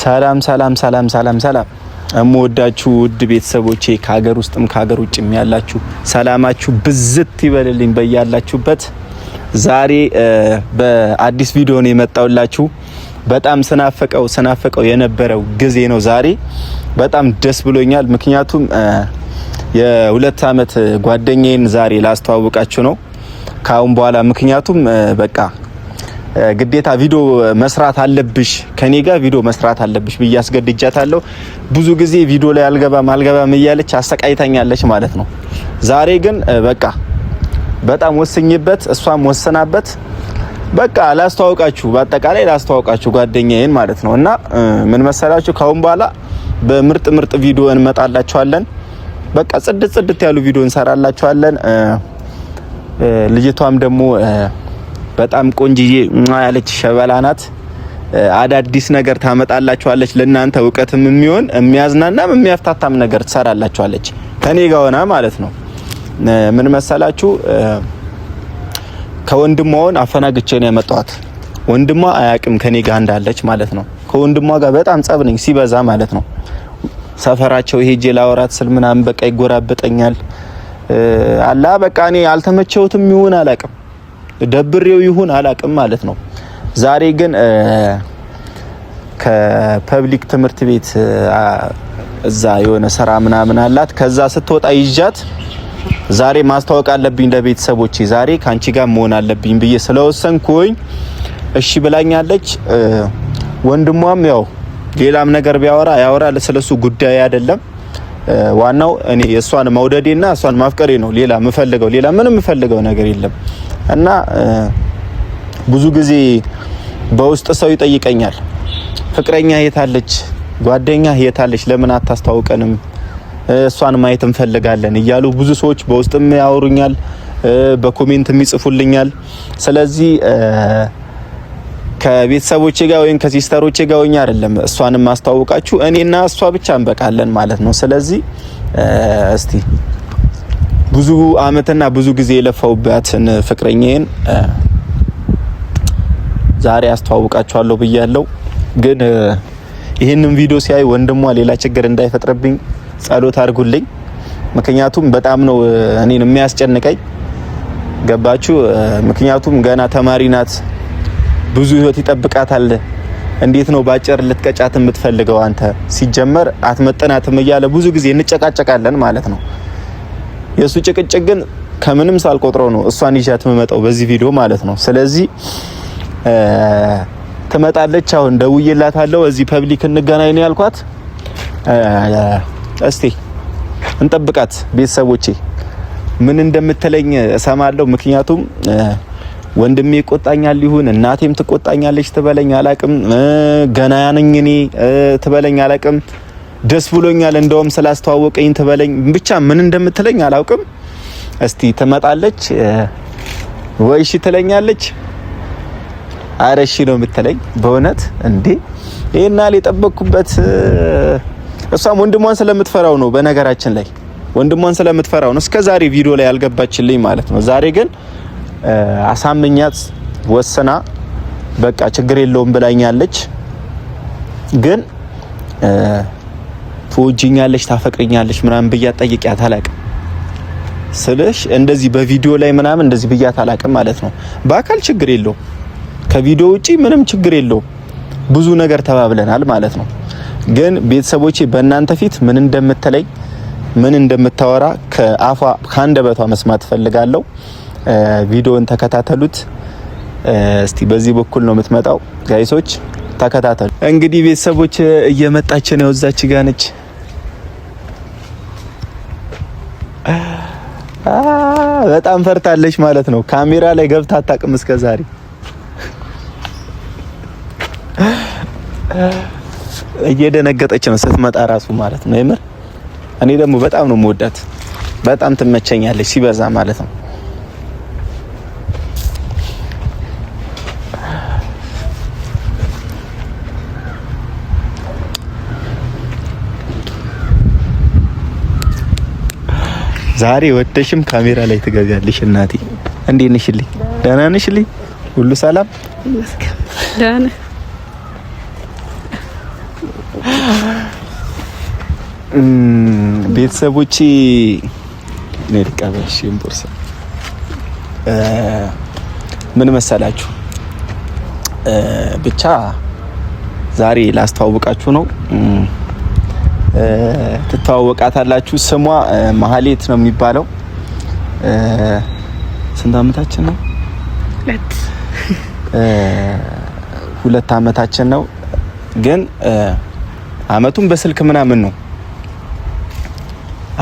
ሰላም እምወዳችሁ ውድ ቤተሰቦቼ ከሀገር ውስጥም ከሀገር ውጭም ያላችሁ ሰላማችሁ ብዝት ይበልልኝ በያላችሁበት። ዛሬ በአዲስ ቪዲዮ ነው የመጣውላችሁ። በጣም ስናፈቀው የነበረው ጊዜ ነው ዛሬ። በጣም ደስ ብሎኛል። ምክንያቱም የሁለት አመት ጓደኛዬን ዛሬ ላስተዋውቃችሁ ነው ካሁን በኋላ። ምክንያቱም በቃ ግዴታ ቪዲዮ መስራት አለብሽ ከኔ ጋር ቪዲዮ መስራት አለብሽ ብዬ አስገድጃታለሁ። ብዙ ጊዜ ቪዲዮ ላይ አልገባም እያለች አሰቃይታኛለች ማለት ነው። ዛሬ ግን በቃ በጣም ወስኝበት እሷም ወሰናበት በቃ ላስተዋውቃችሁ፣ በአጠቃላይ ላስተዋውቃችሁ ጓደኛዬን ማለት ነው። እና ምን መሰላችሁ ካሁን በኋላ በምርጥ ቪዲዮ እንመጣላችኋለን። በቃ ጽድት ያሉ ቪዲዮ እንሰራላችኋለን። ልጅቷም ደግሞ በጣም ቆንጂዬ ያለች ሸበላ ናት። አዳዲስ ነገር ታመጣላችኋለች። ለእናንተ እውቀትም የሚሆን የሚያዝናናም የሚያፍታታም ነገር ትሰራላችኋለች ከኔ ጋር ሆና ማለት ነው። ምን መሰላችሁ ከወንድሟን አፈናግቼ ነው ያመጣኋት። ወንድሟ አያውቅም ከኔ ጋር እንዳለች ማለት ነው። ከወንድሟ ጋር በጣም ጸብ ነኝ ሲበዛ ማለት ነው። ሰፈራቸው ሄጄ ላወራት ስል ምናምን በቃ ይጎራበጠኛል። አላ በቃ እኔ አልተመቸውትም ይሁን አላውቅም፣ ደብሬው ይሁን አላውቅም ማለት ነው። ዛሬ ግን ከፐብሊክ ትምህርት ቤት እዛ የሆነ ስራ ምናምን አላት። ከዛ ስትወጣ ይዣት ዛሬ ማስተዋወቅ አለብኝ ለቤተሰቦቼ። ዛሬ ካንቺ ጋር መሆን አለብኝ ብዬ ስለወሰንኩኝ እሺ ብላኛለች። ወንድሟም ያው ሌላም ነገር ቢያወራ ያወራል፣ ስለሱ ጉዳይ አይደለም። ዋናው እኔ የሷን መውደዴና እሷን ማፍቀሬ ነው። ሌላ ምንም የምፈልገው ነገር የለም። እና ብዙ ጊዜ በውስጥ ሰው ይጠይቀኛል፣ ፍቅረኛ የታለች፣ ጓደኛ የታለች፣ ለምን አታስተዋውቀንም፣ እሷን ማየት እንፈልጋለን እያሉ ብዙ ሰዎች በውስጥም ያወሩኛል፣ በኮሜንትም ይጽፉልኛል። ስለዚህ ከቤተሰቦቼ ጋር ወይም ከሲስተሮቼ ጋር ሆኜ አይደለም እሷንም ማስተዋወቃችሁ፣ እኔና እሷ ብቻ እንበቃለን ማለት ነው። ስለዚህ እስቲ ብዙ አመትና ብዙ ጊዜ የለፋውባትን ፍቅረኛዬን ዛሬ አስተዋውቃችኋለሁ ብያለሁ። ግን ይሄንን ቪዲዮ ሲያይ ወንድሟ ሌላ ችግር እንዳይፈጥርብኝ ጸሎት አድርጉልኝ። ምክንያቱም በጣም ነው እኔን የሚያስጨንቀኝ፣ ገባችሁ? ምክንያቱም ገና ተማሪ ናት፣ ብዙ ህይወት ይጠብቃታል። እንዴት ነው ባጭር ልትቀጫት የምትፈልገው አንተ? ሲጀመር አትመጠናትም እያለ ብዙ ጊዜ እንጨቃጨቃለን ማለት ነው። የሱ ጭቅጭቅ ግን ከምንም ሳልቆጥረው ነው እሷን ይዣት የምመጣው በዚህ ቪዲዮ ማለት ነው። ስለዚህ ትመጣለች። አሁን ደውዬላታለሁ። እዚህ ፐብሊክ እንገናኝ ነው ያልኳት። እስቲ እንጠብቃት ቤተሰቦቼ፣ ምን እንደምትለኝ እሰማለሁ። ምክንያቱም ወንድሜ ይቆጣኛል ይሁን እናቴም ትቆጣኛለች ትበለኝ አላቅም፣ ገና ነኝ እኔ ትበለኝ አላቅም፣ ደስ ብሎኛል እንደውም ስላስተዋወቀኝ ትበለኝ፣ ብቻ ምን እንደምትለኝ አላውቅም። እስቲ ትመጣለች ወይ እሺ ትለኛለች? አረ እሺ ነው የምትለኝ በእውነት እንዴ። ይሄና የጠበቅኩበት እሷም ወንድሟን ስለምትፈራው ነው። በነገራችን ላይ ወንድሟን ስለምትፈራው ነው እስከዛሬ ቪዲዮ ላይ ያልገባችልኝ ማለት ነው። ዛሬ ግን አሳምኛት ወሰና በቃ ችግር የለውም ብላኛለች። ግን ትወጂኛለች ታፈቅሪኛለች ምናምን ብያት ጠይቂያት አላቅም ስልሽ እንደዚህ በቪዲዮ ላይ ምናምን እንደዚህ ብያት አላቅም ማለት ነው። በአካል ችግር የለውም፣ ከቪዲዮ ውጪ ምንም ችግር የለውም። ብዙ ነገር ተባብለናል ማለት ነው። ግን ቤተሰቦቼ በእናንተ ፊት ምን እንደምትለኝ ምን እንደምታወራ ከአፏ ከአንደበቷ መስማት ፈልጋለሁ። ቪዲዮን ተከታተሉት። እስቲ በዚህ በኩል ነው የምትመጣው ጋይሶች፣ ተከታተሉ። እንግዲህ ቤተሰቦች እየመጣች ነው፣ እዛች ጋር ነች። በጣም ፈርታለች ማለት ነው። ካሜራ ላይ ገብታ አታውቅም እስከዛሬ። እየደነገጠች ነው ስትመጣ ራሱ ማለት ነው። የምር እኔ ደግሞ በጣም ነው የምወዳት፣ በጣም ትመቸኛለች ሲበዛ ማለት ነው። ዛሬ ወደሽም ካሜራ ላይ ትገቢያለሽ። እናቴ እንዴት ነሽልኝ? ደህና ነሽልኝ? ሁሉ ሰላም? ደህና ቤተሰቦቼ ነርቀበሽ ቦርሳ ምን መሰላችሁ ብቻ ዛሬ ላስተዋውቃችሁ ነው። ትተዋወቃታላችሁ። ስሟ ማህሌት ነው የሚባለው። ስንት አመታችን ነው? 2 አመታችን ነው። ግን አመቱን በስልክ ምናምን ነው።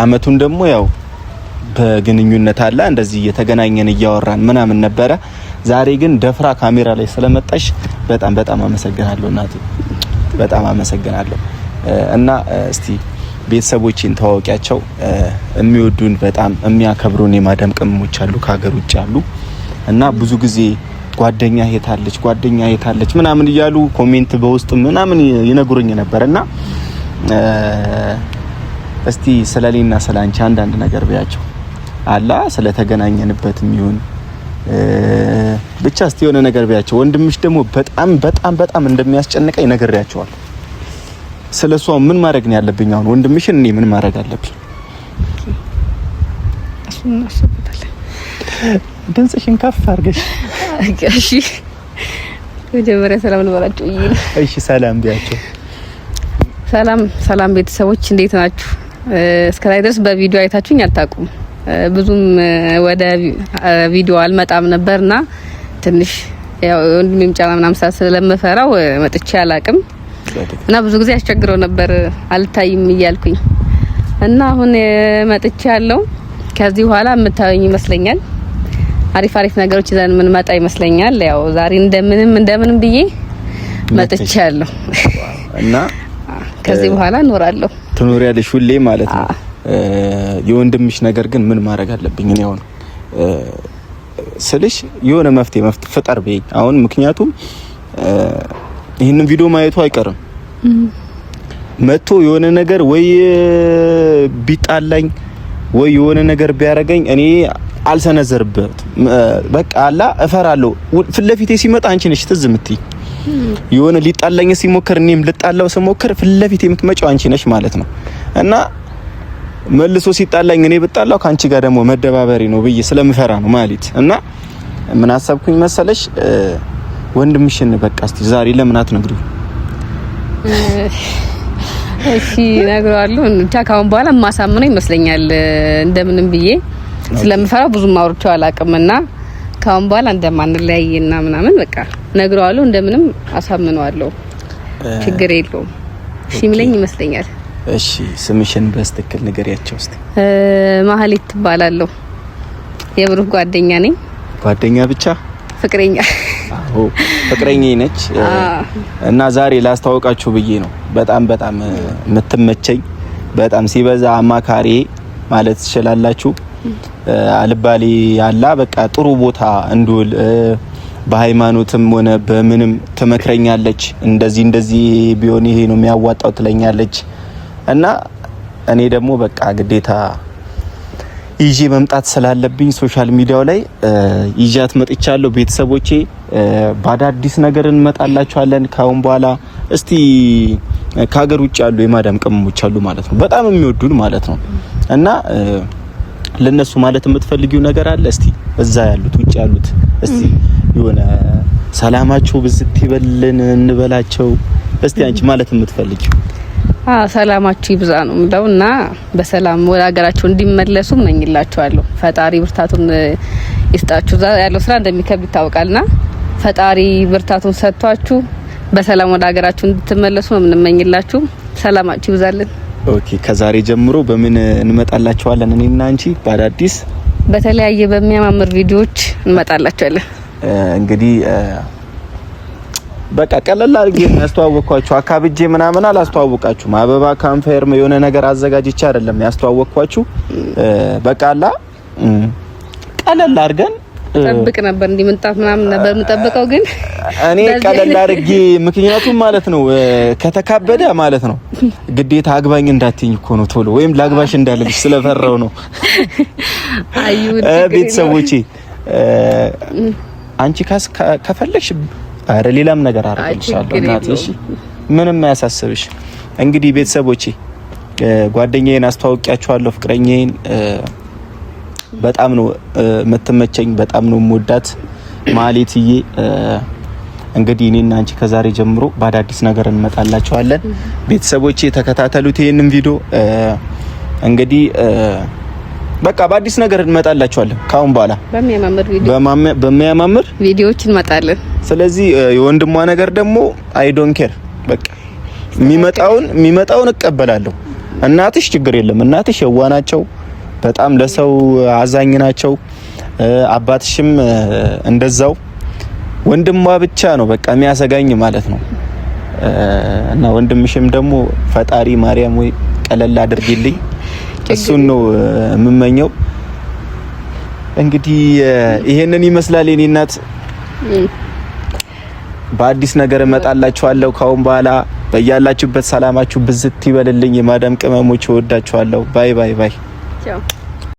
አመቱን ደግሞ ያው በግንኙነት አለ እንደዚህ እየተገናኘን እያወራን ምናምን ነበረ። ዛሬ ግን ደፍራ ካሜራ ላይ ስለመጣሽ በጣም አመሰግናለሁ እናቴ፣ በጣም አመሰግናለሁ። እና እስቲ ቤተሰቦቼን ተዋወቂያቸው። የሚወዱን በጣም የሚያከብሩን የማዳም ቅመሞች አሉ ከሀገር ውጭ አሉ። እና ብዙ ጊዜ ጓደኛ የታለች ምናምን እያሉ ኮሜንት በውስጥ ምናምን ይነግሩኝ ነበርና እስቲ ስለሌና ስላንቺ አንዳንድ ነገር ቢያቸው አላ ስለተገናኘንበትም ይሁን ብቻ እስቲ የሆነ ነገር ቢያቸው። ወንድምሽ ደግሞ በጣም እንደሚያስጨንቀኝ ነግሬያቸዋለሁ። ስለሷ ምን ማድረግ ነው ያለብኝ? አሁን ወንድምሽን እኔ ምን ማድረግ አለብኝ? እሱን እናስብበታለን። ድምፅሽን ከፍ አድርገሽ እሺ። መጀመሪያ ሰላም ልበላችሁ። እሺ ሰላም ቢያቸው። ሰላም ቤተሰቦች እንዴት ናችሁ? እስከላይ ድረስ በቪዲዮ አይታችሁኝ አታውቁም። ብዙም ወደ ቪዲዮ አልመጣም ነበርና ትንሽ ያው ወንድሜም ጫና ምናምን ስለምፈራው መጥቼ አላውቅም እና ብዙ ጊዜ አስቸግረው ነበር አልታይም እያልኩኝ እና አሁን መጥቼ ያለው ከዚህ በኋላ የምታዩኝ ይመስለኛል። አሪፍ ነገሮች ይዘን ምን መጣ ይመስለኛል። ያው ዛሬ እንደምንም ብዬ መጥቼ ያለው እና ከዚህ በኋላ እኖራለሁ። ትኖሪያለሽ ሁሌ ማለት ነው። የወንድምሽ ነገር ግን ምን ማድረግ አለብኝ እኔ አሁን ስልሽ የሆነ መፍትሄ ፍጠር በይ አሁን። ምክንያቱም ይሄንን ቪዲዮ ማየቱ አይቀርም መጥቶ የሆነ ነገር ወይ ቢጣላኝ ወይ የሆነ ነገር ቢያረጋኝ እኔ አልሰነዘርበት በቃ አላ እፈራለሁ። ፊት ለፊቴ ሲመጣ አንቺ ነሽ ትዝ የምትይ። የሆነ ሊጣላኝ ሲሞክር እኔም ልጣላው ስሞክር ፊት ለፊቴ የምትመጪው አንቺ ነሽ ማለት ነው። እና መልሶ ሲጣላኝ እኔ ብጣላው ካንቺ ጋር ደግሞ መደባበሪ ነው ብዬ ስለምፈራ ነው ማለት። እና ምን አሰብኩኝ መሰለሽ ወንድምሽን በቃ እስቲ ዛሬ ለምን አትነግሪው? እሺ ነግረዋለሁ። ብቻ ካሁን በኋላ ማሳምነው ይመስለኛል እንደምንም ብዬ ስለምፈራው ብዙም አውርቼው አላውቅምና ካሁን በኋላ እንደማንለያይና ምናምን በቃ ነግረዋለሁ። እንደምንም አሳምነዋለሁ። ችግር የለውም። እሺ ምለኝ ይመስለኛል። እሺ ስምሽን በስትክክል ንገሪያቸው እስቲ። ማህሌት ትባላለሁ። የብሩክ ጓደኛ ነኝ። ጓደኛ ብቻ? ፍቅረኛ። አዎ ፍቅረኛ ነች። እና ዛሬ ላስተዋውቃችሁ ብዬ ነው። በጣም የምትመቸኝ በጣም ሲበዛ አማካሪ ማለት ትችላላችሁ። አልባሌ ያላ በቃ ጥሩ ቦታ እንድውል በሃይማኖትም ሆነ በምንም ትመክረኛለች። እንደዚህ ቢሆን ይሄ ነው የሚያዋጣው ትለኛለች። እና እኔ ደግሞ በቃ ግዴታ ይዤ መምጣት ስላለብኝ ሶሻል ሚዲያው ላይ ይዣት መጥቻለሁ። ቤተሰቦቼ በአዳዲስ ነገር እንመጣላችኋለን ካሁን በኋላ። እስቲ ከሀገር ውጭ ያሉ የማዳም ቅመሞች አሉ ማለት ነው፣ በጣም የሚወዱን ማለት ነው። እና ለነሱ ማለት የምትፈልጊው ነገር አለ? እስቲ እዛ ያሉት ውጭ ያሉት እስቲ የሆነ ሰላማቸው ብዝት ይበልን እንበላቸው። እስቲ አንቺ ማለት የምትፈልጊው? ሰላማችሁ ይብዛ ነው ምንደውና በሰላም ወደ ሀገራችሁ እንዲመለሱ እመኝላችኋለሁ። ፈጣሪ ብርታቱን ይስጣችሁ። እዛ ያለው ስራ እንደሚከብድ ይታወቃልና ፈጣሪ ብርታቱን ሰጥቷችሁ በሰላም ወደ ሀገራችሁ እንድትመለሱ ነው የምንመኝላችሁ። ሰላማችሁ ይብዛልን። ኦኬ ከዛሬ ጀምሮ በምን እንመጣላችኋለን? እኔና አንቺ በአዳዲስ በተለያየ በሚያማምር ቪዲዮዎች እንመጣላችኋለን። እንግዲህ በቃ ቀለል አድርጌ ያስተዋወቅኳችሁ። አካብጄ ምናምን አላስተዋወቃችሁም። አበባ ካምፌር የሆነ ነገር አዘጋጅቼ አይደለም ያስተዋወቅኳችሁ። በቃ አላ ቀለል አድርገን ጠብቅ ነበር እንዲመጣት ምናምን ነበር የምጠብቀው፣ ግን እኔ ቀለል አድርጌ ምክንያቱም ማለት ነው ከተካበደ ማለት ነው ግዴታ አግባኝ እንዳትኝ እኮ ነው ቶሎ ወይም ላግባሽ እንዳልልሽ ስለፈራው ነው። ቤተሰቦቼ አንቺ ከፈለግሽ አረ ሌላም ነገር አደርግልሻለሁ እናቴ። እሺ ምንም አያሳስብሽ። እንግዲህ ቤተሰቦቼ ጓደኛዬን አስተዋውቂያችኋለሁ። ፍቅረኛዬን በጣም ነው የምትመቸኝ፣ በጣም ነው የምወዳት ማሌትዬ። እንግዲህ እኔና አንቺ ከዛሬ ጀምሮ በአዳዲስ ነገር እንመጣላችኋለን። ቤተሰቦቼ ተከታተሉት ይሄንን ቪዲዮ። እንግዲህ በቃ በአዲስ ነገር እንመጣላችኋለን ካሁን በኋላ በሚያማምር ቪዲዮዎች እንመጣለን። ስለዚህ የወንድሟ ነገር ደግሞ አይ ዶንት ኬር በቃ የሚመጣውን እቀበላለሁ። እናትሽ ችግር የለም፣ እናትሽ የዋህ ናቸው፣ በጣም ለሰው አዛኝ ናቸው። አባትሽም እንደዛው። ወንድሟ ብቻ ነው በቃ የሚያሰጋኝ ማለት ነው። እና ወንድምሽም ደግሞ ፈጣሪ ማርያም ወይ ቀለል አድርጊልኝ፣ እሱን ነው የምመኘው። እንግዲህ ይሄንን ይመስላል የኔ እናት። በአዲስ ነገር እመጣላችኋለሁ ካሁን በኋላ። በያላችሁበት ሰላማችሁ ብዝት ይበልልኝ። የማዳም ቅመሞች እወዳችኋለሁ። ባይ ባይ ባይ። ቻው